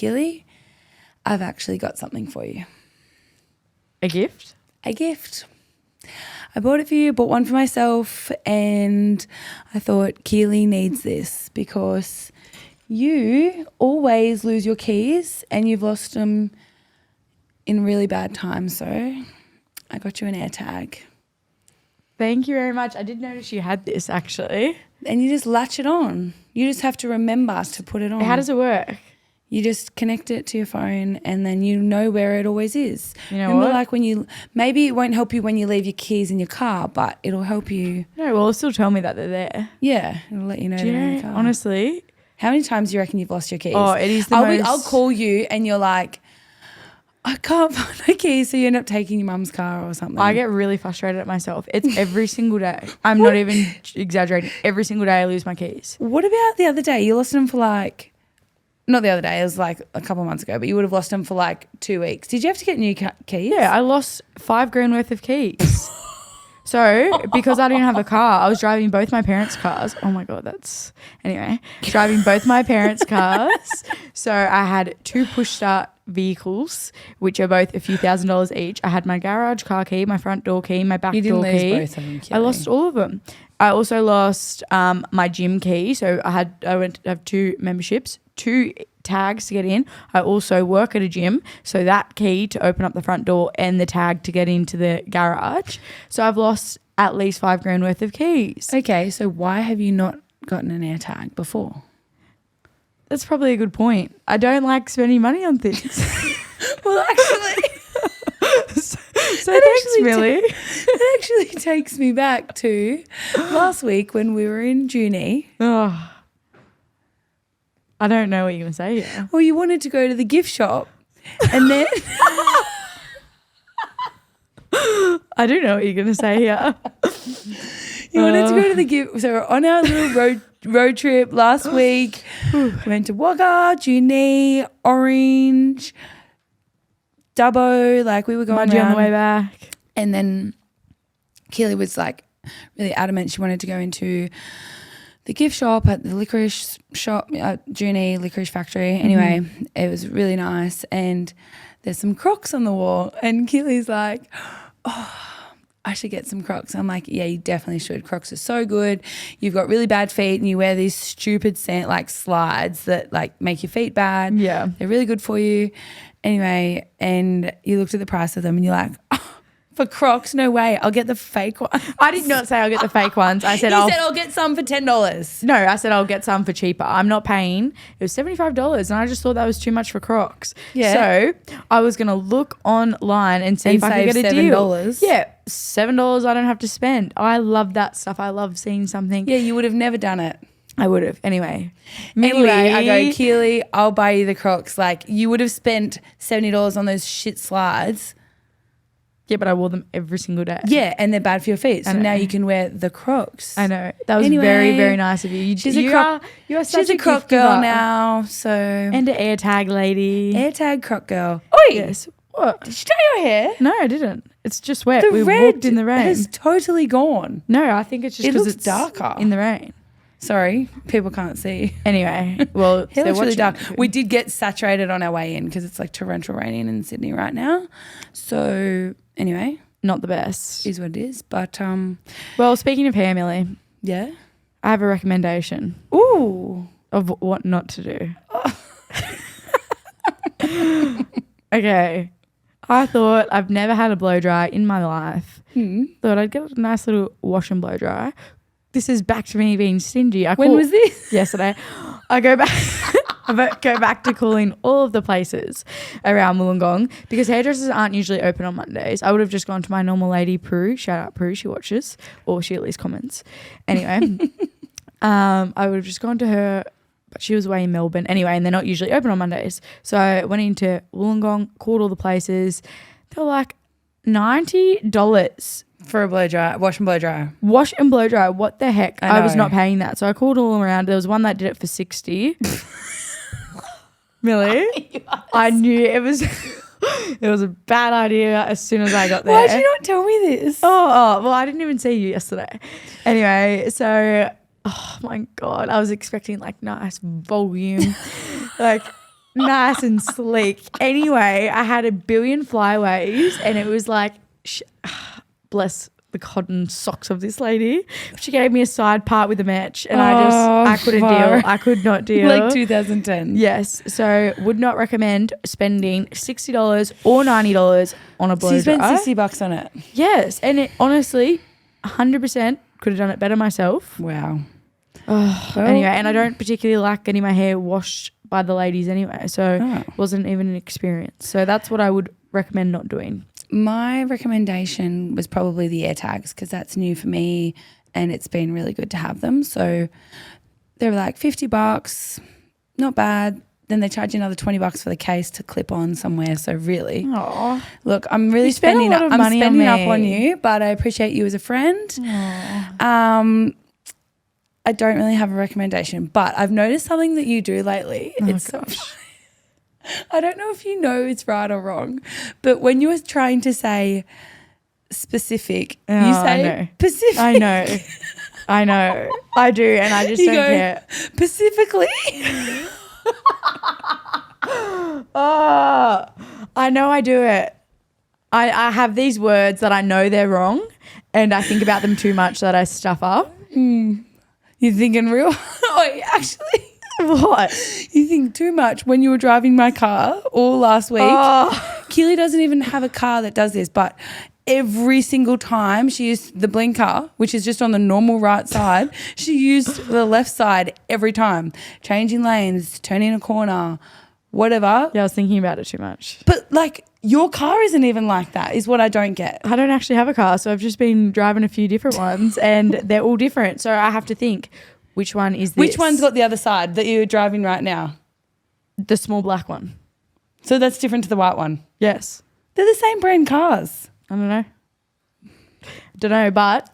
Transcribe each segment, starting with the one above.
Keeley, I've actually got something for you. A gift? A gift. I bought it for you, bought one for myself, and I thought Keeley needs this because you always lose your keys and you've lost them in really bad times. So I got you an AirTag. Thank you very much. I did notice you had this actually. And you just latch it on. You just have to remember to put it on. How does it work? You just connect it to your phone and then you know where it always is. You know Remember, what? like when you, maybe it won't help you when you leave your keys in your car, but it'll help you. No, well, it'll still tell me that they're there. Yeah, it'll let you know Do you they're in know, your car. honestly? How many times do you reckon you've lost your keys? Oh, it is the I'll call you and you're like, I can't find my keys, so you end up taking your mum's car or something. I get really frustrated at myself. It's every single day. I'm not even exaggerating. Every single day I lose my keys. What about the other day? You lost them for like, not the other day, it was like a couple of months ago, but you would have lost them for like 2 weeks. Did you have to get new keys? Yeah, I lost $5,000 worth of keys. So because I didn't have a car, I was driving both my parents' cars. Oh my God, driving both my parents' cars. So I had 2 push start vehicles, which are both a few $1,000s each. I had my garage car key, my front door key, my back door key. You didn't lose both of them, Kelly. I lost all of them. I also lost my gym key. So I went to have 2 memberships, 2 tags to get in. I also work at a gym, so that key to open up the front door and the tag to get into the garage. So I've lost at least $5,000 worth of keys. Okay, so why have you not gotten an AirTag before? That's probably a good point. I don't like spending money on things. Well, actually, so thanks, Millie. It actually takes me back to last week when we were in Junie. Oh, I don't know what you're going to say here. Well, you wanted to go to the gift shop and then... I do know what you're going to say here. You wanted to go to the gift... So we're on our little road trip last week. We went to Wagga, Junie, Orange, Dubbo. Like we were going Mudgee around. on the way back. And then Keeley was like really adamant she wanted to go into the gift shop at the licorice shop, Junie Licorice Factory. Anyway, it was really nice. And there's some Crocs on the wall. And Keeley's like, oh, I should get some Crocs. I'm like, yeah, you definitely should. Crocs are so good. You've got really bad feet and you wear these stupid slides that like make your feet bad. Yeah. They're really good for you. Anyway, and you looked at the price of them and you're like, oh, for Crocs, no way. I'll get the fake one. I did not say I'll get the fake ones. I said You said I'll get some for $10. No, I said I'll get some for cheaper. I'm not paying. It was $75 and I just thought that was too much for Crocs. Yeah. So I was going to look online and see if I could get a deal. $7. Yeah, $7 I don't have to spend. I love that stuff. I love seeing something. Yeah, you would have never done it. I would have. Anyway, I go, Keeley, I'll buy you the Crocs. Like you would have spent $70 on those shit slides. Yeah, but I wore them every single day. Yeah, and they're bad for your feet. So now you can wear the Crocs. I know. That was Anyway, very, very nice of you. She's a Croc. She's a Croc girl now. So And an AirTag lady. AirTag Croc girl. Oi! Yes. What? Did you dye your hair? No, I didn't. It's just wet. The We red walked in the rain. has totally gone. No, I think it's just It because looks it's darker. in the rain. Sorry, people can't see. Anyway, well, It looks really dark. watching. We did get saturated on our way in because it's like torrential raining in Sydney right now. So anyway, Not the best. is what it is. But Well, speaking of hair, Millie, yeah. I have a recommendation Ooh. of what not to do. Okay. I thought I've never had a blow dry in my life. Thought I'd get a nice little wash and blow dry. This is back to me being stingy. When was this? Yesterday. I go back to calling all of the places around Wollongong because hairdressers aren't usually open on Mondays. I would have just gone to my normal lady, Prue. Shout out Prue, she watches, or she at least comments. Anyway, I would have just gone to her, but she was away in Melbourne. Anyway, and they're not usually open on Mondays. So I went into Wollongong, called all the places. They were like $90 For a blow dry, wash and blow dry. Wash and blow dry. What the heck? I was know. not paying that. So I called all around. There was one that did it for 60. Millie, I knew it was it was a bad idea as soon as I got there. Why did you not tell me this? Oh, well, I didn't even see you yesterday. Anyway, so oh my God, I was expecting like nice volume. Like nice and sleek. Anyway, I had a billion flyaways and it was like, bless the cotton socks of this lady. She gave me a side part with a match and I couldn't deal. I could not deal. Like 2010. Yes. So would not recommend spending $60 or $90 on a blow So you spent dryer. $60 on it. Yes. And it honestly, 100% could have done it better myself. Wow. Anyway, and I don't particularly like getting my hair washed by the ladies anyway. So it wasn't even an experience. So that's what I would recommend not doing. My recommendation was probably the AirTags because that's new for me and it's been really good to have them. So they were like $50, not bad. Then they charge you another $20 for the case to clip on somewhere. So really, look, I'm really spending up on you, but I appreciate you as a friend. I don't really have a recommendation, but I've noticed something that you do lately. It's so funny. I don't know if you know it's right or wrong, but when you were trying to say specific, you say Pacific. I know. I do, and I just don't care. Specifically. I know I do it. I have these words that I know they're wrong, and I think about them too much that I stuff up. You're thinking real? Oh, actually. What? You think too much. When you were driving my car all last week, Keeley doesn't even have a car that does this, but every single time she used the blinker, which is just on the normal right side, she used the left side every time. Changing lanes, turning a corner, whatever. Yeah, I was thinking about it too much. But like your car isn't even like that is what I don't get. I don't actually have a car, so I've just been driving a few different ones and they're all different. So I have to think, which one is this? Which one's got the other side that you're driving right now? The small black one. So that's different to the white one? Yes. They're the same brand cars. I don't know, but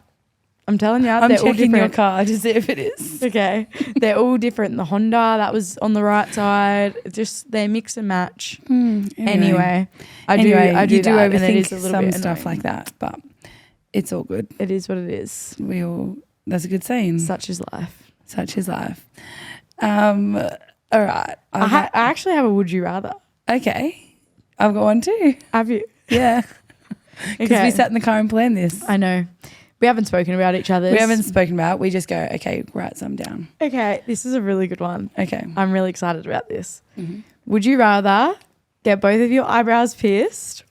I'm telling you, I'm they're all checking different. your car to see if it is. Okay. They're all different. The Honda, that was on the right side. Just they mix and match. Anyway, I do you that, do and it overthink is a little some bit stuff annoying. like that, but it's all good. It is what it is. That's a good saying. Such is life. Such is life. All right. I actually have a would you rather. Okay. I've got one too. Have you? Yeah. Because we sat in the car and planned this. I know. We haven't spoken about each other. We haven't spoken about it. We just go, okay, write some down. Okay, this is a really good one. Okay. I'm really excited about this. Would you rather get both of your eyebrows pierced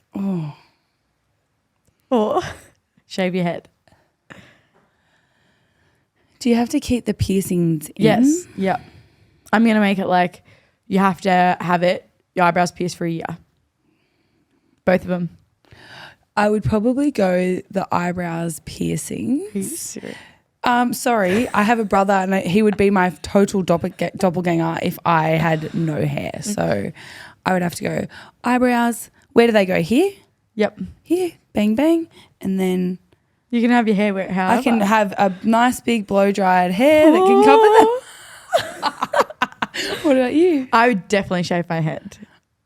or shave your head? Do you have to keep the piercings in? Yes. Yep. I'm going to make it like you have to have your eyebrows pierced for a year. Both of them. I would probably go the eyebrows piercing. Are you serious? Sorry, I have a brother and he would be my total doppelganger if I had no hair. So I would have to go eyebrows. Where do they go? Here? Yep. Here. Bang, bang. And then You can have your hair wet however. I can have a nice big blow-dried hair that can cover that. What about you? I would definitely shave my head.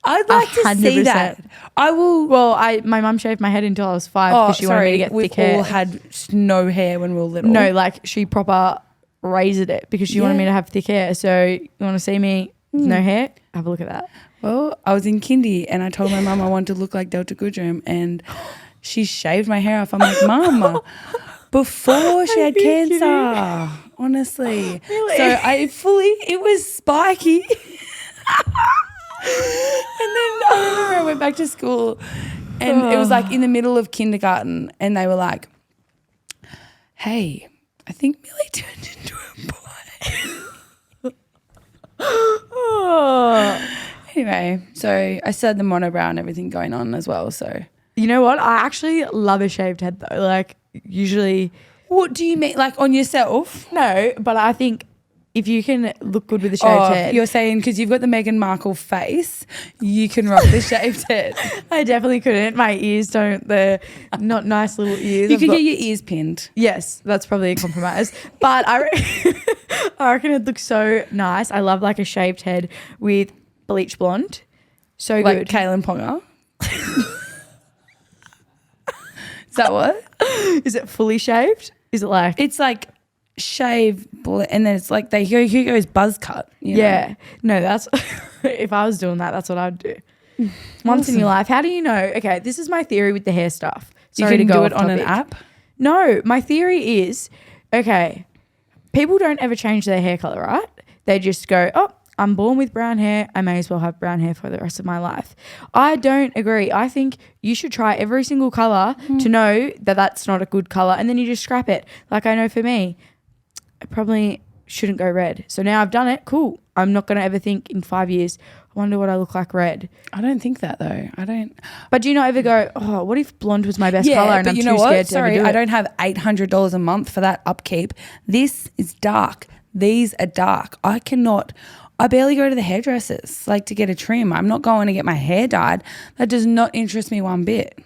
I'd like to see 100%. that. I will. Well, my mum shaved my head until I was 5 because she wanted me to get thick hair. We've all had no hair when we were little. No, like she proper razored it because she wanted me to have thick hair. So you want to see me with no hair? Have a look at that. Well, I was in kindy and I told my mum I wanted to look like Delta Goodrum and she shaved my hair off. I'm like, Mum, before she had cancer, honestly. Really? So it was spiky. And then I remember I went back to school and it was like in the middle of kindergarten and they were like, hey, I think Millie turned into a boy. Anyway, so I still had the monobrow and everything going on as well. So You know what? I actually love a shaved head though. Like usually. What do you mean? Like on yourself? No, but I think if you can look good with a shaved head. You're saying because you've got the Meghan Markle face, you can rock the shaved head. I definitely couldn't. My ears don't. They're not nice little ears. You could get your ears pinned. Yes, that's probably a compromise. But I reckon it looks so nice. I love like a shaved head with bleach blonde. So Like good. Kaylin Ponga. Is that what? Is it fully shaved? Is it like? It's like shave and then it's like he goes buzz cut. You know? Yeah. No, that's If I was doing that, that's what I'd do. Once in your life. How do you know? Okay, this is my theory with the hair stuff. Sorry you can to go do it off on an topic. app? No, my theory is, okay, people don't ever change their hair color, right? They just go, oh, I'm born with brown hair. I may as well have brown hair for the rest of my life. I don't agree. I think you should try every single color to know that that's not a good color, and then you just scrap it. Like I know for me, I probably shouldn't go red. So now I've done it. Cool. I'm not going to ever think in 5 years, I wonder what I look like red. I don't think that though. I don't. But do you not ever go, oh, what if blonde was my best color and but I'm you too know what? scared to Sorry, ever do I it? don't have $800 a month for that upkeep. This is dark. These are dark. I barely go to the hairdressers like to get a trim. I'm not going to get my hair dyed. That does not interest me one bit.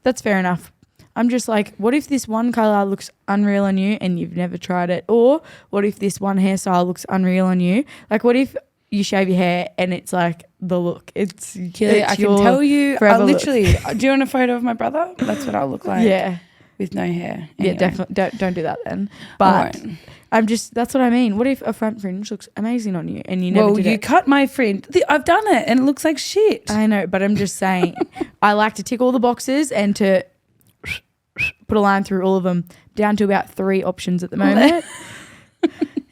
That's fair enough. I'm just like, what if this one color looks unreal on you and you've never tried it? Or what if this one hairstyle looks unreal on you? Like, what if you shave your hair and it's like the look? It's Keeley, I can tell you, I literally, do you want a photo of my brother? That's what I'll look like. Yeah. With no hair. Yeah, Anyway. definitely. Don't do that then. But I'm just, that's what I mean. What if a front fringe looks amazing on you and you never did it? Well, you cut my fringe. I've done it and it looks like shit. I know, but I'm just saying, I like to tick all the boxes and to put a line through all of them, down to about 3 options at the moment.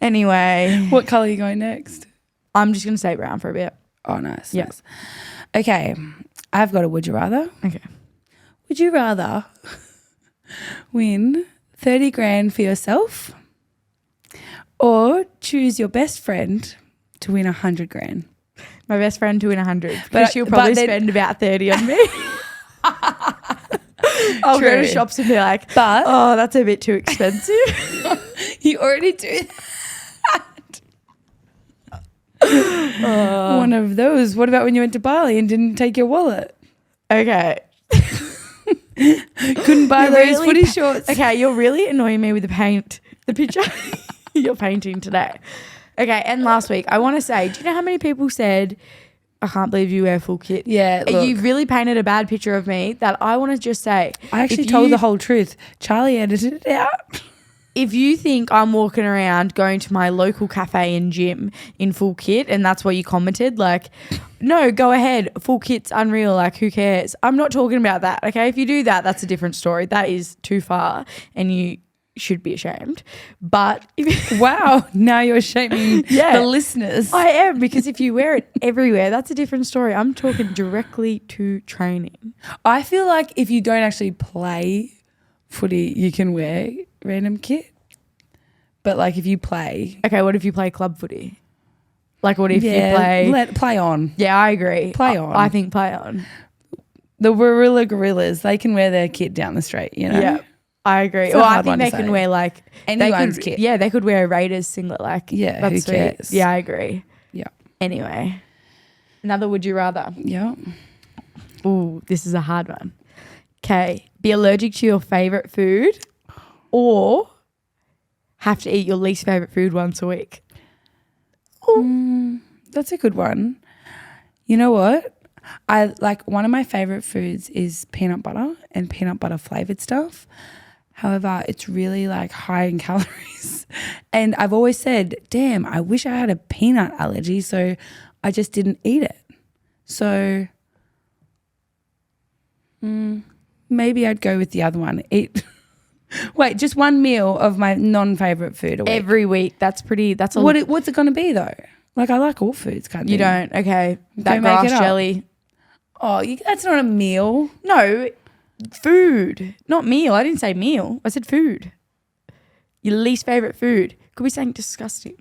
Anyway. What colour are you going next? I'm just going to say brown for a bit. Oh, nice. Yeah. Nice. Okay. I've got a would you rather. Okay. Would you rather win 30 grand for yourself or choose your best friend to win 100 grand? My best friend to win 100. But But she'll probably then- spend about 30 on me. I'll go to True. shops and be like, But oh, that's a bit too expensive. you already do that. One of those. What about when you went to Bali and didn't take your wallet? Okay. Couldn't buy You're those really footy shorts. Okay, you're really annoying me with the picture you're painting today. Okay, and last week, I want to say, do you know how many people said, I can't believe you wear full kit? Yeah, look. You really painted a bad picture of me that I want to just say. I actually if told you- the whole truth. Charlie edited it out. If you think I'm walking around going to my local cafe and gym in full kit and that's what you commented, like, no, go ahead. Full kit's unreal. Like, who cares? I'm not talking about that, okay? If you do that, that's a different story. That is too far and you should be ashamed. But if Wow, now you're shaming Yeah. the listeners. I am, because if you wear it everywhere, that's a different story. I'm talking directly to training. I feel like if you don't actually play footy, you can wear random kit. But like if you play, Okay, what if you play club footy? Like, what if you yeah, play? play on. Yeah, I agree. Play on. I think play on. The Warilla Gorillas, they can wear their kit down the street, you know? Yeah, I agree. It's a Well, I hard think one they to can say. wear like Anyone's they could, kit. Yeah, they could wear a Raiders singlet. Like, Yeah, that's who sweet. cares? Yeah, I agree. Yeah. Anyway, another would you rather? Yeah. Ooh, this is a hard one. Okay, be allergic to your favorite food, or have to eat your least favorite food once a week. That's a good one. You know what? I like one of my favorite foods is peanut butter and peanut butter flavored stuff. However, it's really like high in calories. And I've always said, damn, I wish I had a peanut allergy, so I just didn't eat it. So maybe I'd go with the other one. Wait, just one meal of my non-favorite food a week. Every week. That's pretty. That's a What's it going to be though? Like I like all foods, kind of. You don't. Okay, that Don't make grass it up. jelly. Oh, that's not a meal. No, food, not meal. I didn't say meal. I said food. Your least favorite food could be something disgusting,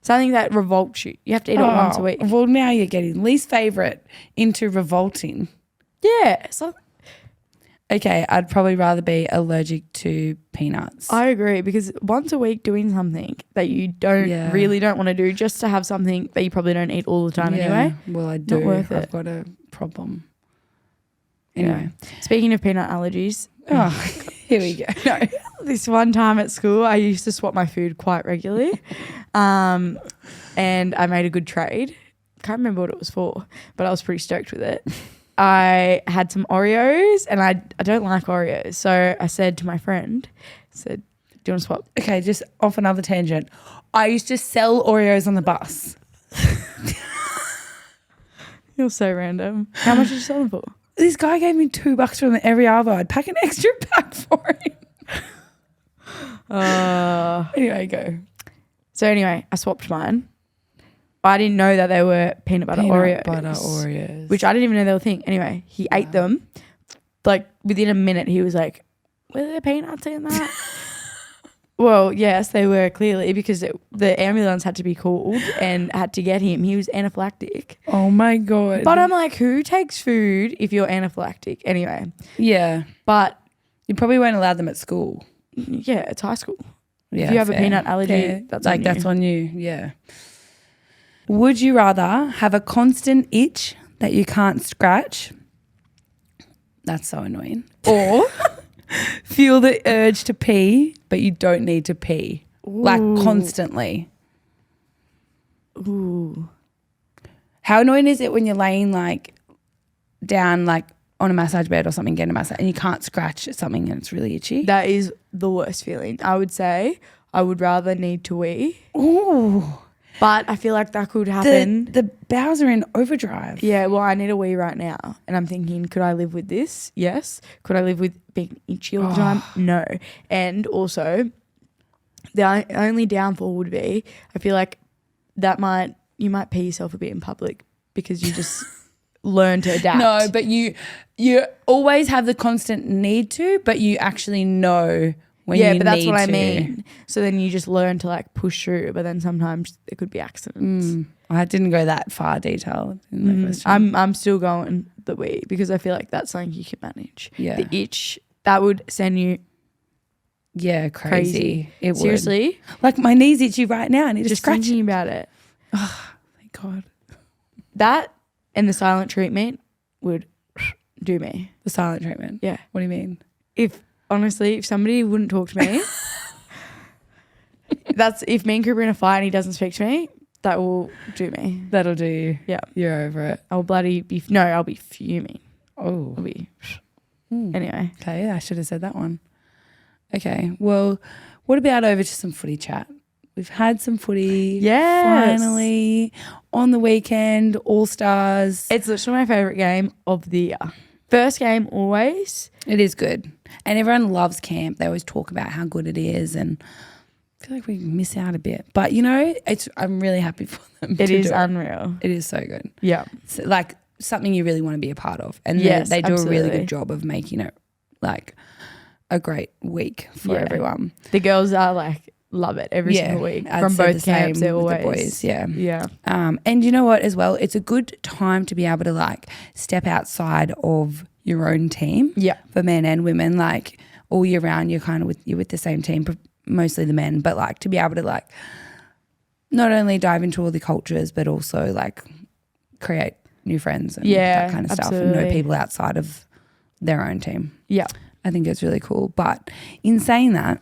something that revolts you. You have to eat it once a week. Well, now you're getting least favorite into revolting. Yeah, so Okay, I'd probably rather be allergic to peanuts. I agree, because once a week doing something that you really don't want to do just to have something that you probably don't eat all the time anyway. Well, I do. Not worth I've it. got a problem. Anyway. Speaking of peanut allergies, Oh, here we go. No. this one time at school, I used to swap my food quite regularly, and I made a good trade. Can't remember what it was for, but I was pretty stoked with it. I had some Oreos, and I don't like Oreos, so I said to my friend, "Do you want to swap?" Okay, just off another tangent. I used to sell Oreos on the bus. You're so random. How much did you sell them for? This guy gave me $2 from every hour. I'd pack an extra pack for him. Anyway, go. So anyway, I swapped mine. I didn't know that they were peanut butter Oreos. Which I didn't even know they were a thing. Anyway, he ate them. Like within a minute, he was like, were there peanuts in that? Well, yes, they were clearly because the ambulance had to be called and had to get him. He was anaphylactic. Oh my God. But I'm like, who takes food if you're anaphylactic? Anyway. Yeah. But you probably won't allow them at school. Yeah, it's high school. Yeah, if you have fair. a peanut allergy, Fair. that's like on you. that's on you. Yeah. Would you rather have a constant itch that you can't scratch? That's so annoying. Or feel the urge to pee, but you don't need to pee. Ooh. Like constantly. Ooh. How annoying is it when you're laying like down like on a massage bed or something, getting a massage and you can't scratch something and it's really itchy? That is the worst feeling. I would say I would rather need to wee. Ooh. But I feel like that could happen. The bowels are in overdrive. Yeah, well, I need a wee right now. And I'm thinking, could I live with this? Yes. Could I live with being itchy all the time? No. And also, the only downfall would be, I feel like you might pee yourself a bit in public because you just learn to adapt. No, but you always have the constant need to, but you actually know when you need to. Yeah, but that's what I mean. So then you just learn to like push through, but then sometimes there could be accidents. I didn't go that far detailed in the question. I'm still going the wee because I feel like that's something you can manage. Yeah. The itch, that would send you crazy. It seriously would. Like my knee's itchy right now. I need to just scratch. thinking about it. Oh, thank God. That and the silent treatment would do me. The silent treatment. Yeah. What do you mean? If somebody wouldn't talk to me, if me and Cooper are in a fight and he doesn't speak to me, that will do me. That'll do you. Yeah. You're over it. I'll be fuming. Oh. I'll be anyway. Okay, I should have said that one. Okay. Well, what about over to some footy chat? We've had some footy. Yes. Finally on the weekend, All-Stars. It's literally my favourite game of the year. First game always. It is good. And everyone loves camp. They always talk about how good it is and I feel like we miss out a bit. But, I'm really happy for them. It is unreal. It is so good. Yeah. It's like something you really want to be a part of. And yes, they do absolutely. a really good job of making it like a great week for everyone. The girls are like, love it every single week from both camps. They're always the boys, yeah. And you know what as well? It's a good time to be able to like step outside of your own team. Yeah, for men and women, like all year round, you're with the same team, mostly the men, but like to be able to like not only dive into all the cultures, but also like create new friends and that kind of stuff, and know people outside of their own team. Yeah, I think it's really cool. But in saying that,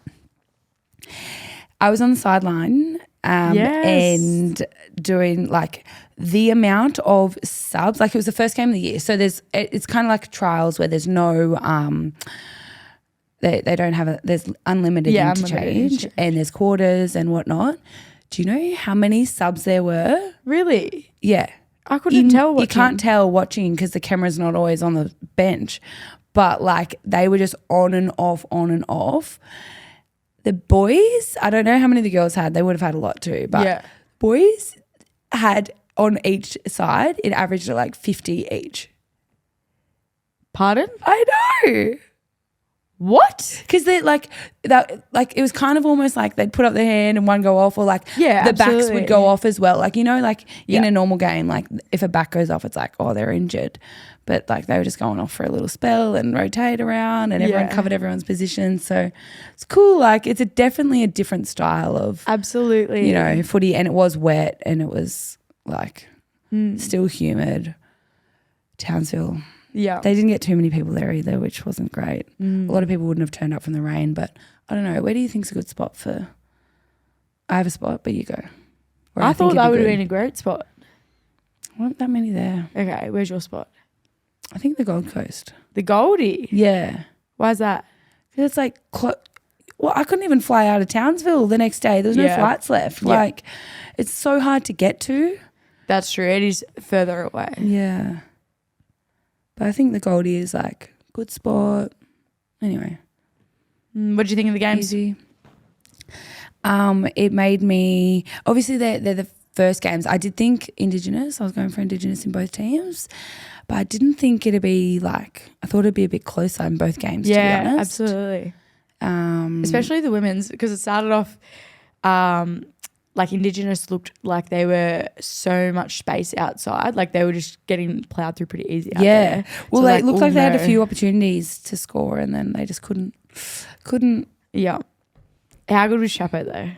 I was on the sideline and doing like the amount of subs, like it was the first game of the year. So it's kind of like trials where there's no, they don't have there's unlimited interchange and there's quarters and whatnot. Do you know how many subs there were? Really? Yeah. I couldn't tell watching. You can't tell watching because the camera's not always on the bench, but like they were just on and off, on and off. The boys, I don't know how many the girls had. They would have had a lot too. But boys had on each side, it averaged at like 50 each. Pardon? I know. What? Because they like it was kind of almost like they'd put up their hand and one go off, or like the backs would go off as well. Like, like in a normal game, like if a back goes off, it's like, oh, they're injured. But like they were just going off for a little spell and rotate around and everyone covered everyone's position. So it's cool. Like it's definitely a different style of absolutely, footy, and it was wet and it was like still humid. Townsville. Yeah. They didn't get too many people there either, which wasn't great. A lot of people wouldn't have turned up from the rain, but I don't know. Where do you think's a good spot for? I have a spot, but you go. I thought that would have been a great spot. Weren't that many there. Okay, where's your spot? I think the Gold Coast. The Goldie? Yeah. Why is that? Because it's like, well, I couldn't even fly out of Townsville the next day. There was no flights left. Like, it's so hard to get to. That's true. It is further away. Yeah. But I think the Goldie is like good spot. Anyway. What do you think of the games? Easy. It made me, obviously they're the first games. I did think Indigenous. I was going for Indigenous in both teams. But I didn't think it'd be like, I thought it'd be a bit closer in both games, to be honest. Absolutely. Especially the women's, because it started off like Indigenous looked like they were so much space outside. Like they were just getting ploughed through pretty easy out there. Well, So they looked like they had a no. few opportunities to score and then they just couldn't. Yeah. How good was Chapo though?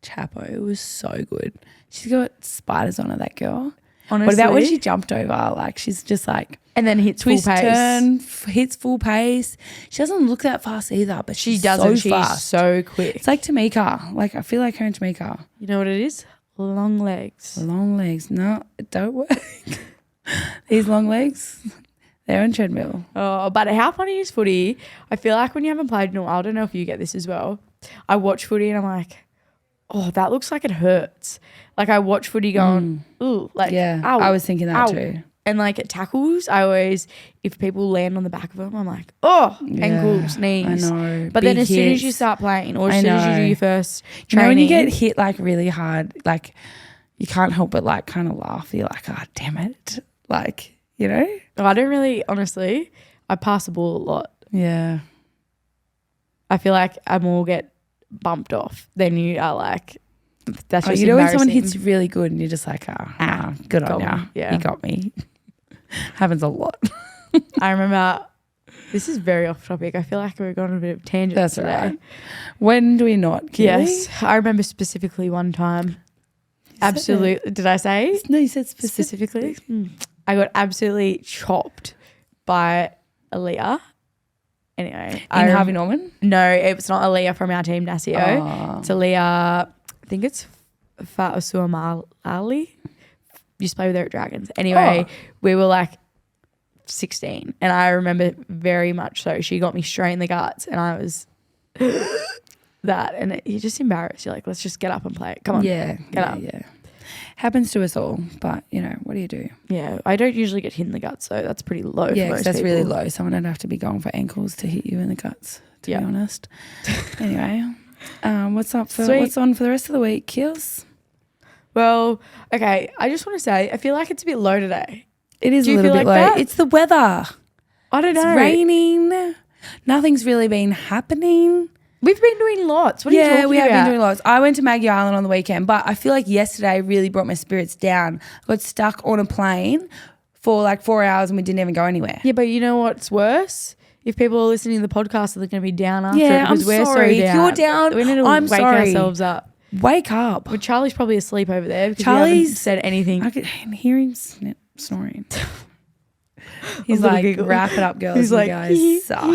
Chapo was so good. She's got spiders on her, that girl. Honestly. What about when she jumped over? Like she's just like and then hits twist, full pace. turn, hits full pace. She doesn't look that fast either, but She she's doesn't. so She's fast. so quick. It's like Tamika. Like I feel like her and Tamika. You know what it is? Long legs. Long legs. No, it don't work. These long legs, they're on treadmill. Oh, but how funny is footy? I feel like when you haven't played in a while, I don't know if you get this as well. I watch footy and I'm like, oh, that looks like it hurts. Like I watch footy going, ooh, like, Yeah, ow, I was thinking that ow. too. And like at tackles, I always, if people land on the back of them, I'm like, oh, ankles, knees. I know. But then Big as soon as you hits. start playing or as I soon as you do know. your first You know training. when you get hit like really hard, like you can't help but like kind of laugh. You're like, oh, damn it. Like, you know? I don't really, honestly, I pass the ball a lot. Yeah. I feel like I more get bumped off than you are like, that's just You know when someone embarrassing. hits really good and you're just like, oh, nah, good on got ya. me. Yeah. You got me. Happens a lot. I remember, this is very off topic. I feel like we're going on a bit of tangent That's today. right. When do we not, Keely? Yes. I remember specifically one time. Absolutely. Did I say? No, you said Specifically? I got absolutely chopped by Aaliyah. Anyway. In Harvey Norman? No, it was not Aaliyah from our team, Nasio. Oh. It's Aaliyah, I think it's Fatusua Ali. Used to play with her at Dragons. Anyway, we were like 16 and I remember very much so. She got me straight in the guts and I was that and you're just embarrassed. You're like, let's just get up and play it. Come on. Yeah. Get up. Yeah. Happens to us all, but you know, what do you do? Yeah, I don't usually get hit in the guts, so that's pretty low for Yeah, 'cause most that's really people. low. Someone would have to be going for ankles to hit you in the guts, to Yeah. be honest. Anyway, what's on for the rest of the week, Kills? Well, okay, I just want to say, I feel like it's a bit low today. It is Do a you little feel bit like low. that? It's the weather. I don't It's know. raining. Nothing's really been happening. We've been doing lots. What are you talking about? we have been doing lots. I went to Maggie Island on the weekend, but I feel like yesterday really brought my spirits down. I got stuck on a plane for like 4 hours and we didn't even go anywhere. Yeah, but you know what's worse? If people are listening to the podcast, they're going to be down after it Yeah, I'm because we're sorry. so If down. you're down, we need to I'm wake sorry. ourselves up. Wake up. Well, Charlie's probably asleep over there because Charlie's- we haven't said anything. I could hear him snoring. He's little like, giggle. wrap it up, girls. He's You like, guys suck.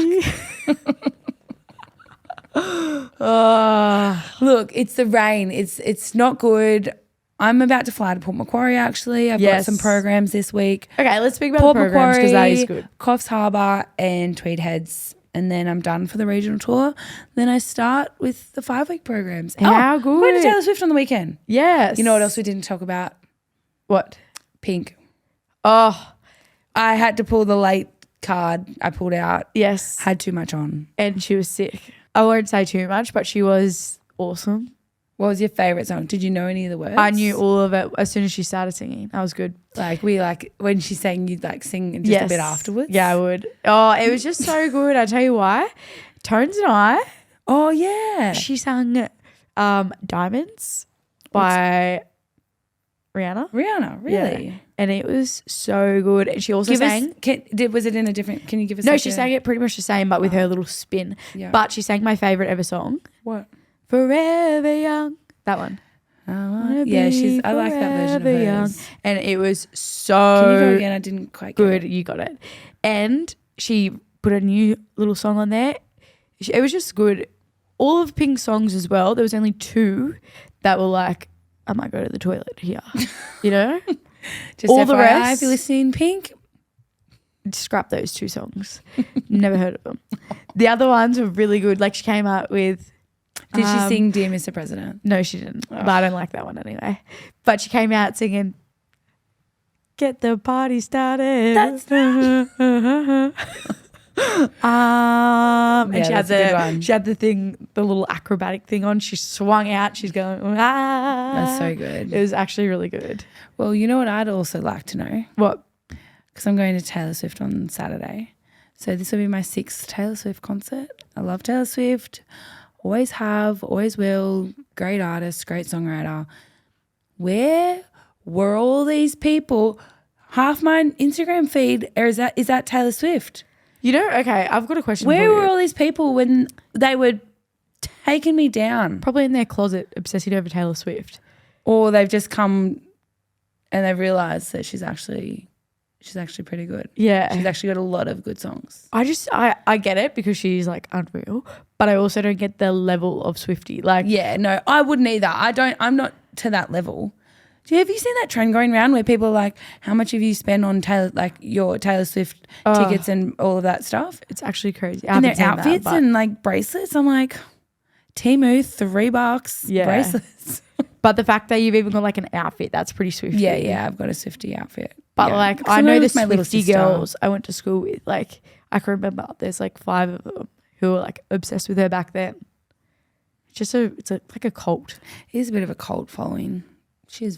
Look, it's the rain. It's not good. I'm about to fly to Port Macquarie, actually. I've got Yes. some programs this week. Okay, let's speak about Port the programs because that is good. Coffs Harbour and Tweed Heads. And then I'm done for the regional tour. Then I start with the 5-week programs. How We're going to good. Taylor Swift on the weekend. Yes. You know what else we didn't talk about? What? Pink. Oh, I had to pull the late card. I pulled out. yes. Had too much on. And she was sick. I won't say too much, but she was awesome. What was your favourite song? Did you know any of the words? I knew all of it as soon as she started singing. That was good. Like when she sang, you'd like sing just a bit afterwards. Yeah, I would. Oh, it was just so good. I tell you why. Tones and I, Oh yeah. she sang Diamonds by Rihanna. Rihanna, really? Yeah. And it was so good. And she also sang. Was it in a different? Can you give us? No, like she a- sang it pretty much the same, but with her little spin. Yeah. But she sang my favourite ever song, What? Forever Young. That one. Yeah, I like that version of Forever Young. hers. And it was Can so you go again? I didn't quite get good. it. You got it. And she put a new little song on there. It was just good. All of Pink's songs as well. There was only 2 that were like, I might go to the toilet here. You know? Just all the FYI, rest- if you're listening, Pink. Scrap those 2 songs. Never heard of them. The other ones were really good. Like she came out with. Did she sing "Dear Mr. President"? No, she didn't. But I don't like that one anyway. But she came out singing Get the party started. That's and Yeah, she that's a good one. had the thing, the little acrobatic thing on. She swung out. She's going, ah. That's so good. It was actually really good. Well, you know what I'd also like to know? What? Because I'm going to Taylor Swift on Saturday. So this will be my 6th Taylor Swift concert. I love Taylor Swift. Always have, always will. Great artist, great songwriter. Where were all these people? Half my Instagram feed is that Taylor Swift. You know, okay, I've got a question Where for were you. all these people when they were taking me down? Probably in their closet, obsessing over Taylor Swift. Or they've just come and they've realised that she's actually pretty good. Yeah. She's actually got a lot of good songs. I get it because she's like unreal, but I also don't get the level of Swiftie. Like, Yeah, no, I wouldn't either. I'm not to that level. Have you seen that trend going around where people are like, how much have you spent on your Taylor Swift tickets and all of that stuff? it's actually crazy. And their outfits and like bracelets. I'm like, Temu, $3 Yeah. bracelets. But the fact that you've even got like an outfit, that's pretty Swiftie. Yeah, I've got a Swiftie outfit. But Yeah. like, 'Cause I I'm know the with my little Swiftie sister. girls I went to school with. Like, I can remember there's like 5 of them who were like obsessed with her back then. It's like a cult. It is a bit of a cult following. She's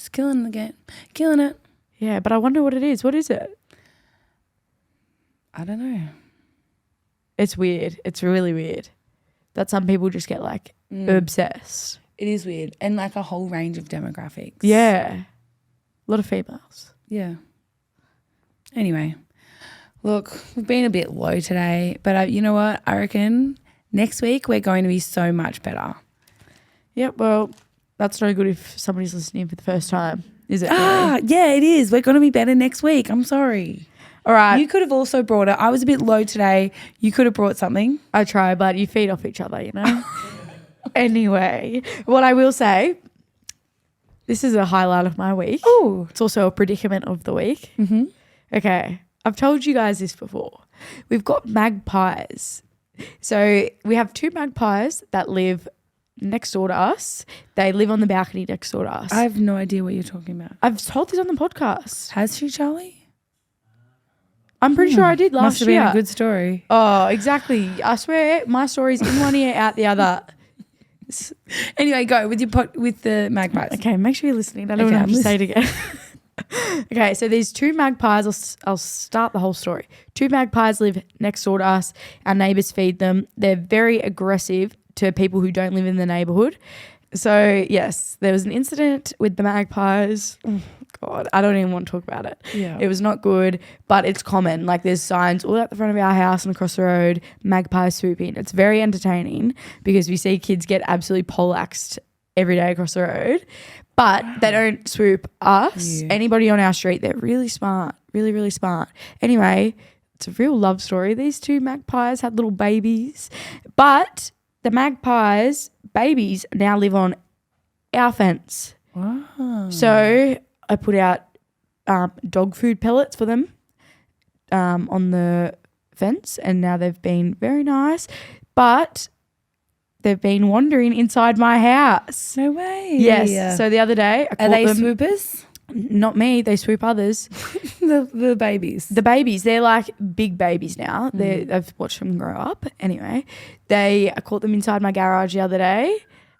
killing the game, killing it. Yeah, but I wonder what it is. What is it? I don't know. It's weird. It's really weird that some people just get like obsessed. It is weird. And like a whole range of demographics. Yeah. A lot of females. Yeah. Anyway, look, we've been a bit low today, but you know what? I reckon next week we're going to be so much better. Yep, well, that's no good if somebody's listening for the first time, is it? Yeah, it is. We're going to be better next week. I'm sorry. All right. You could have also brought it. I was a bit low today. You could have brought something. I try, but you feed off each other, you know? Anyway, what I will say, this is a highlight of my week. Oh. It's also a predicament of the week. Mm-hmm. Okay, I've told you guys this before. We've got magpies. So we have 2 magpies that live next door to us. They live on the balcony next door to us. I have no idea what you're talking about. I've told this on the podcast. Has she, Charlie? I'm pretty sure I did last Must have year. been a good story. Oh, exactly. I swear my story's in one ear, out the other. Anyway, go with the magpies. Okay, make sure you're listening. I don't Okay, want to I'm say it again. Okay, so these 2 magpies, I'll start the whole story. 2 magpies live next door to us. Our neighbours feed them. They're very aggressive to people who don't live in the neighbourhood. So, yes, there was an incident with the magpies. Oh, God, I don't even want to talk about it. Yeah. It was not good, but it's common. Like, there's signs all at the front of our house and across the road, magpies swooping. It's very entertaining because we see kids get absolutely poleaxed every day across the road. But they don't swoop us, anybody on our street. They're really smart, really, really smart. Anyway, it's a real love story. These 2 magpies had little babies, but the magpies' babies now live on our fence. Wow. So I put out dog food pellets for them on the fence, and now they've been very nice. But they've been wandering inside my house. No way. Yes. So the other day, I Are caught they them. swoopers? Not me. They swoop others. the babies. The babies, they're like big babies now. I've watched them grow up. Anyway, I caught them inside my garage the other day.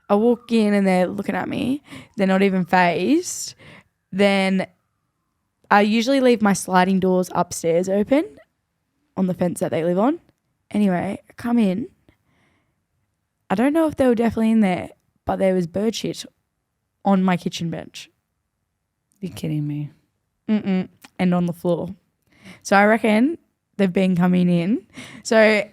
I walk in and they're looking at me. They're not even phased. Then I usually leave my sliding doors upstairs open on the fence that they live on. Anyway, I come in. I don't know if they were definitely in there, but there was bird shit on my kitchen bench. You're kidding me. And on the floor. So I reckon they've been coming in. So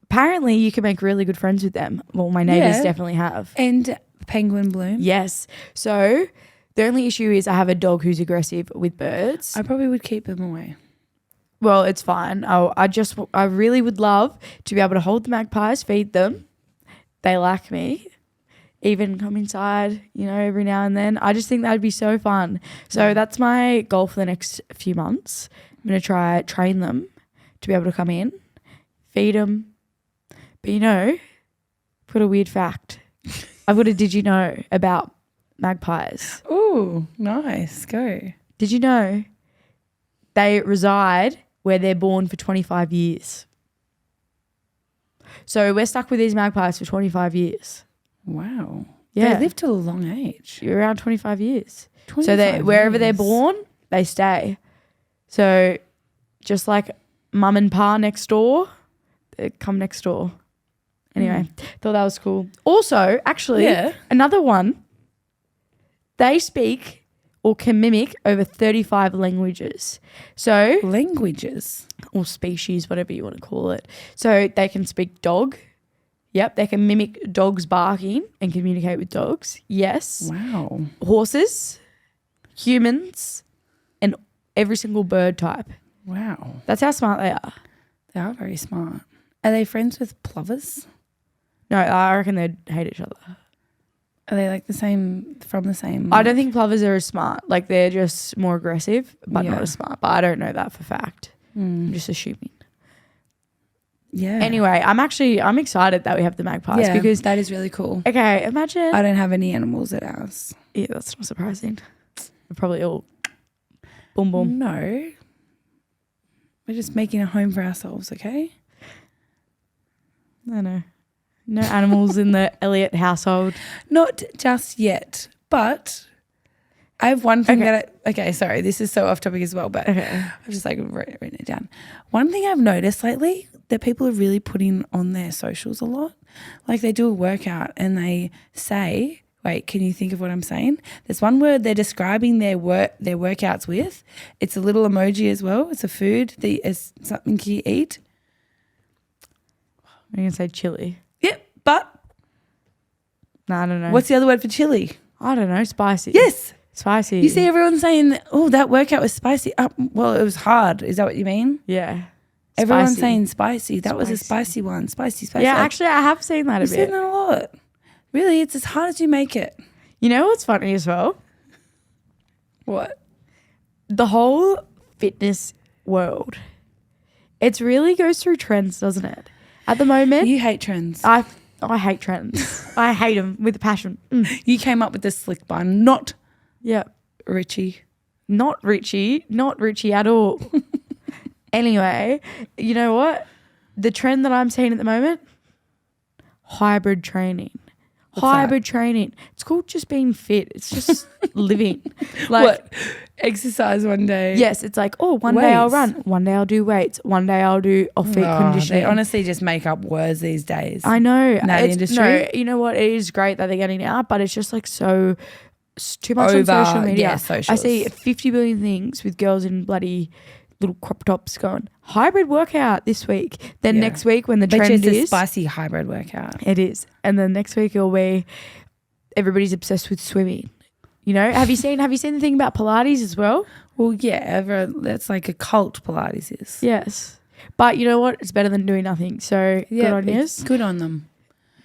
apparently you can make really good friends with them. Well, my neighbours definitely have. And penguin bloom. Yes. So the only issue is I have a dog who's aggressive with birds. I probably would keep them away. Well, it's fine. I really would love to be able to hold the magpies, feed them. They like me. Even come inside, every now and then. I just think that would be so fun. So that's my goal for the next few months. I'm going to train them to be able to come in, feed them. But put a weird fact. I've got a did you know about magpies. Ooh, nice. Go. Did you know they reside where they're born for 25 years? So we're stuck with these magpies for 25 years. Wow. Yeah. They live till a long age. Around 25 years. 25 So they wherever they're years. born, they stay. So just like mum and pa next door, they come next door. Anyway, thought that was cool. Also, actually, another one, they speak or can mimic over 35 languages. So Languages. or species, whatever you want to call it. So they can speak dog. Yep, they can mimic dogs barking and communicate with dogs. Yes. Wow. Horses, humans, and every single bird type. Wow. That's how smart they are. They are very smart. Are they friends with plovers? No, I reckon they'd hate each other. Are they like the same, from the same? I don't think plovers are as smart. Like they're just more aggressive, but Yeah. not as smart. But I don't know that for fact. I'm just assuming. Yeah. Anyway, I'm excited that we have the magpies Yeah, because that is really cool. okay, imagine. I don't have any animals at ours. Yeah, that's not surprising. We're probably all boom boom. No. We're just making a home for ourselves, okay? I know. No animals in the Elliot household. Not just yet, but I have one thing okay, sorry, this is so off topic as well, but I've just like written it down. One thing I've noticed lately that people are really putting on their socials a lot, like they do a workout and they say, wait, can you think of what I'm saying? There's one word they're describing their workouts with. It's a little emoji as well. It's a food that is something you eat. I'm going to say chili. Yep, but No, I don't know. what's the other word for chili? I don't know. Spicy. Yes. Spicy. You see everyone saying, oh, that workout was spicy. Well, it was hard. Is that what you mean? Yeah. Everyone's Spicy. saying spicy. That was a Spicy. spicy one. Spicy. Yeah, Like, actually, I have seen that a I've seen bit. that a lot. Really, it's as hard as you make it. You know what's funny as well? What? The whole fitness world. It really goes through trends, doesn't it? At the moment, You hate trends. I hate trends. I hate them with a passion. You came up with the slick bun, not Yeah. Richie. Not Richie at all. Anyway, you know what? The trend that I'm seeing at the moment, hybrid training. Hybrid training. It's called just being fit. It's just living. Like, What? Exercise one day. yes, it's like, oh, one day I'll Weights. run. One day I'll do weights. One day I'll do off-feet conditioning. They honestly just make up words these days. I know. In that industry. No, you know what? It is great that they're getting out, but it's just like so it's too much on social media. yeah, I socials. see 50 billion things with girls in bloody little crop tops going, hybrid workout this week. Then Yeah. next week when the Bet you trend it's a is. spicy hybrid workout. It is. And then next week it'll be everybody's obsessed with swimming. You know, have you seen the thing about Pilates as well? Well, yeah, that's like a cult Pilates is. Yes. But you know what? It's better than doing nothing. So good on you. it's good on them.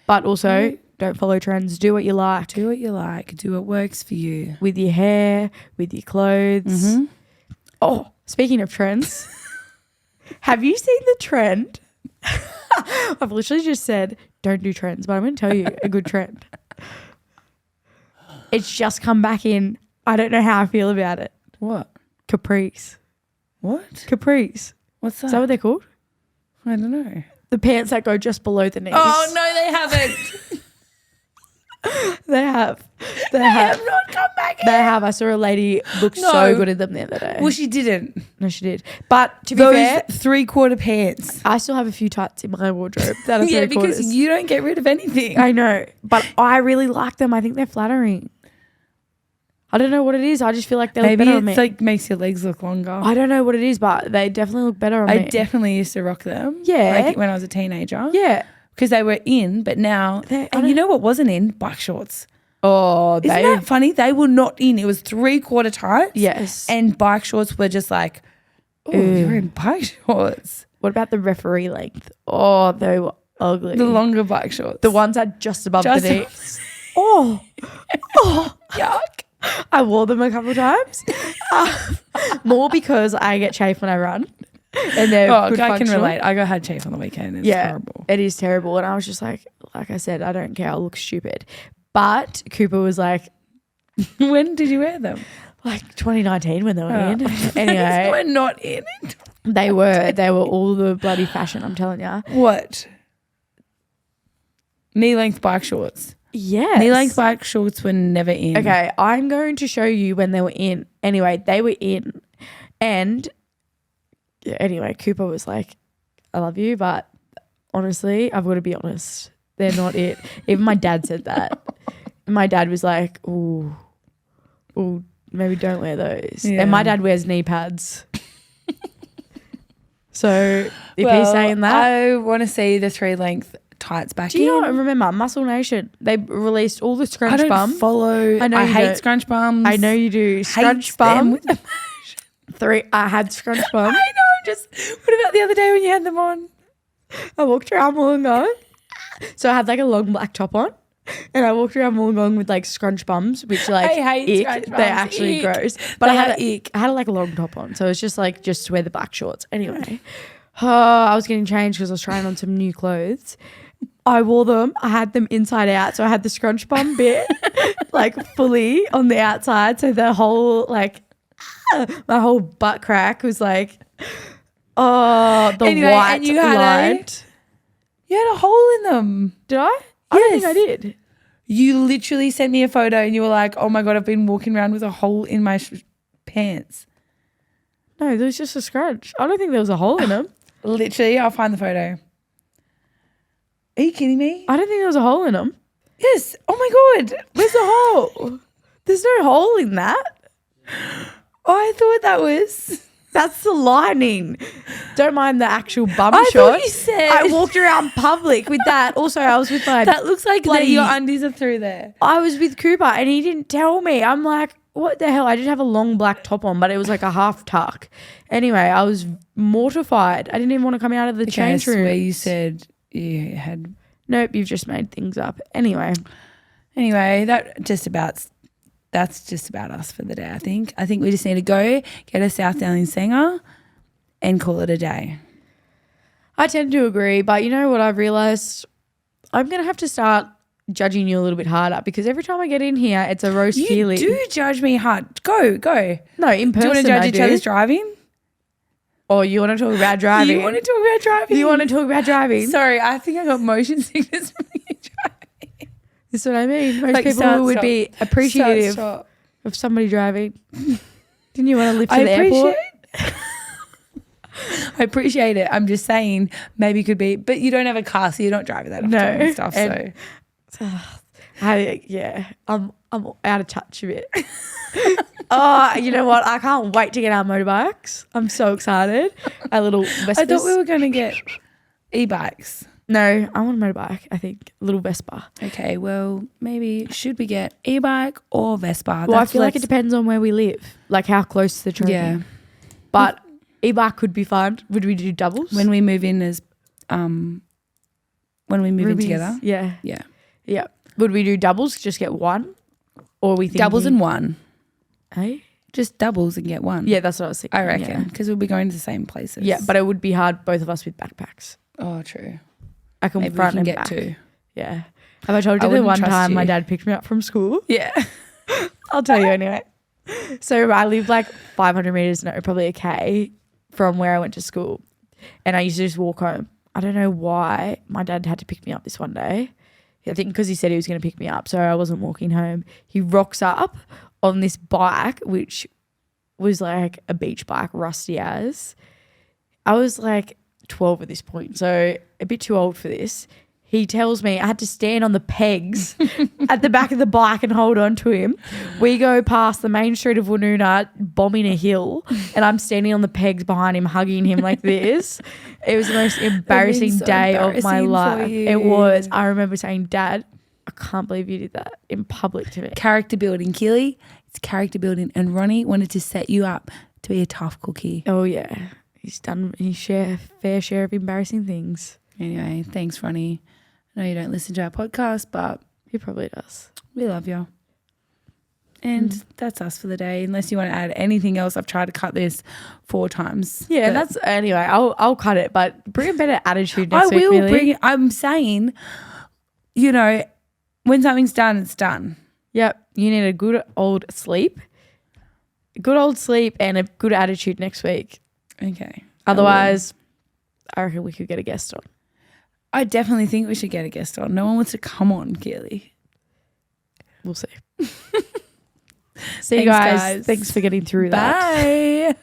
But also don't follow trends. Do what you like. Do what you like. Do what works for you. With your hair, with your clothes. Mm-hmm. Oh, speaking of trends, have you seen the trend? I've literally just said don't do trends, but I'm going to tell you a good trend. It's just come back in. I don't know how I feel about it. What? Capris. What? Capris. What's that? Is that what they're called? I don't know. The pants that go just below the knees. Oh, no, they haven't. They have. They They have. have not come back in. They have. I saw a lady look No. so good in them the other day. Well, she didn't. No, she did. But to be Those fair, 3/4 pants. I still have a few tights in my wardrobe that are Yeah, 3/4. because you don't get rid of anything. I know, but I really like them. I think they're flattering. I don't know what it is. I just feel like they look Maybe better on me. it's like makes your legs look longer. I don't know what it is, but they definitely look better on I me. definitely used to rock them. Yeah. Like when I was a teenager. Yeah. Because they were in, but now, and you know what wasn't in? Bike shorts. Oh, Isn't that funny? They were not in. It was 3/4 tights. Yes. And bike shorts were just like, oh, you're in bike shorts. What about the referee length? Oh, they were ugly. The longer bike shorts. The ones that just above Just the knee. Oh, yuck. I wore them a couple of times. More because I get chafe when I run. And they're good I can functional. relate. I got had chafe on the weekend. It's horrible. It is terrible. And I was just like I said, I don't care. I'll look stupid. But Cooper was like, When did you wear them? Like 2019 when they were in. They Anyway, were not in. they were all the bloody fashion, I'm telling you. What? Knee-length bike shorts. Yes. Knee-length bike shorts were never in. Okay, I'm going to show you when they were in. Anyway, they were in. And anyway, Cooper was like, I love you, but honestly, I've got to be honest. They're not it. Even my dad said that. My dad was like, ooh, maybe don't wear those. Yeah. And my dad wears knee pads. So if he's saying that. I want to see the 3-length tights back Do you in. not remember Muscle Nation? They released all the scrunch I don't bum. follow. I know I you hate don't. scrunch bums. I know you do. Scrunch Hate them bum. with a- 3. I had scrunch bum. I know. Just what about the other day when you had them on? I walked around Wollongong. So I had like a long black top on. And I walked around Wollongong with like scrunch bums, which like I hate ick. scrunch bums. They're actually Ick. gross. But I had Ick. like a long top on. So it's just like just to wear the black shorts. Anyway. I was getting changed because I was trying on some new clothes. I wore them. I had them inside out. So I had the scrunch bum bit like fully on the outside. So the whole like my whole butt crack was like, the Anyway, white and you had light. You had a hole in them. Did I? I don't think I Yes. did. You literally sent me a photo and you were like, oh my God, I've been walking around with a hole in my pants. No, there was just a scrunch. I don't think there was a hole in them. Literally, I'll find the photo. Are you kidding me? I don't think there was a hole in them. Yes. Oh my God. Where's the hole? There's no hole in that. Oh, I thought that was. That's the lining. Don't mind the actual bum I shot. thought you said. I walked around public with that. Also, I was with my. That looks like bloody- your undies are through there. I was with Cooper and he didn't tell me. I'm like, what the hell? I did have a long black top on, but it was like a half tuck. Anyway, I was mortified. I didn't even want to come out of the change room. Where you said you had. Nope, you've just made things up. Anyway, That's just about us for the day, I think. I think we just need to go get a South Dowling singer and call it a day. I tend to agree, but you know what I've realised? I'm going to have to start judging you a little bit harder because every time I get in here, it's a roast You feeling. do judge me hard. Go. No, in person. Do you want to judge I each do. other's driving? Or you want to talk about driving? You want to talk about driving? You want to talk about driving? Sorry, I think I got motion sickness from you driving. That's what I mean. Most Like, people start, would stop. be appreciative Stop. of somebody driving. Didn't you want to lift to I the airport? I appreciate it. I'm just saying maybe it could be, but you don't have a car, so you're not driving that often No, and stuff. and- So I'm out of touch a bit. You know what? I can't wait to get our motorbikes. I'm so excited. Our little Vespas. I thought we were going to get e-bikes. No, I want a motorbike. I think little Vespa. Okay, well, maybe should we get e-bike or Vespa? Well, I feel like it depends on where we live, like how close to the train. Yeah. But e-bike could be fun. Would we do doubles? When we move in as, when we move in Rubies. together. Yeah. Yeah. Yeah. Would we do doubles? Just get one? Or we think Doubles and one. Hey? Just doubles and get one. Yeah, that's what I was thinking. I reckon. Because we'll be going to the same places. Yeah, but it would be hard, both of us with backpacks. Oh, true. I can Maybe we front can and get back. two. Yeah. Have I told I you the wouldn't one trust time my you. dad picked me up from school? Yeah. I'll tell you anyway. So I live like 500 meters, no, probably a K from where I went to school. And I used to just walk home. I don't know why my dad had to pick me up this one day. I think because he said he was going to pick me up, so I wasn't walking home. He rocks up on this bike, which was like a beach bike, rusty as. I was like 12 at this point, so a bit too old for this. He tells me I had to stand on the pegs at the back of the bike and hold on to him. We go past the main street of Woonona, bombing a hill, and I'm standing on the pegs behind him, hugging him like this. It was the most embarrassing so day of my embarrassing for life. you. It was. I remember saying, Dad, I can't believe you did that in public to me. Character building, Keeley. It's character building. And Ronnie wanted to set you up to be a tough cookie. Oh, yeah. He's done his fair share of embarrassing things. Anyway, thanks, Ronnie. I know you don't listen to our podcast, but He probably does. we love you. And that's us for the day. Unless you want to add anything else, I've tried to cut this 4 times. Yeah, and but that's anyway. I'll cut it, but bring a better attitude I next week. will Millie. bring it. I'm saying, you know, when something's done, it's done. Yep, you need a good old sleep. good old sleep and a good attitude next week. Okay. Otherwise, I reckon we could get a guest on. I definitely think we should get a guest on. No one wants to come on, Keeley. We'll see. See you guys. Thanks for getting through that. Bye.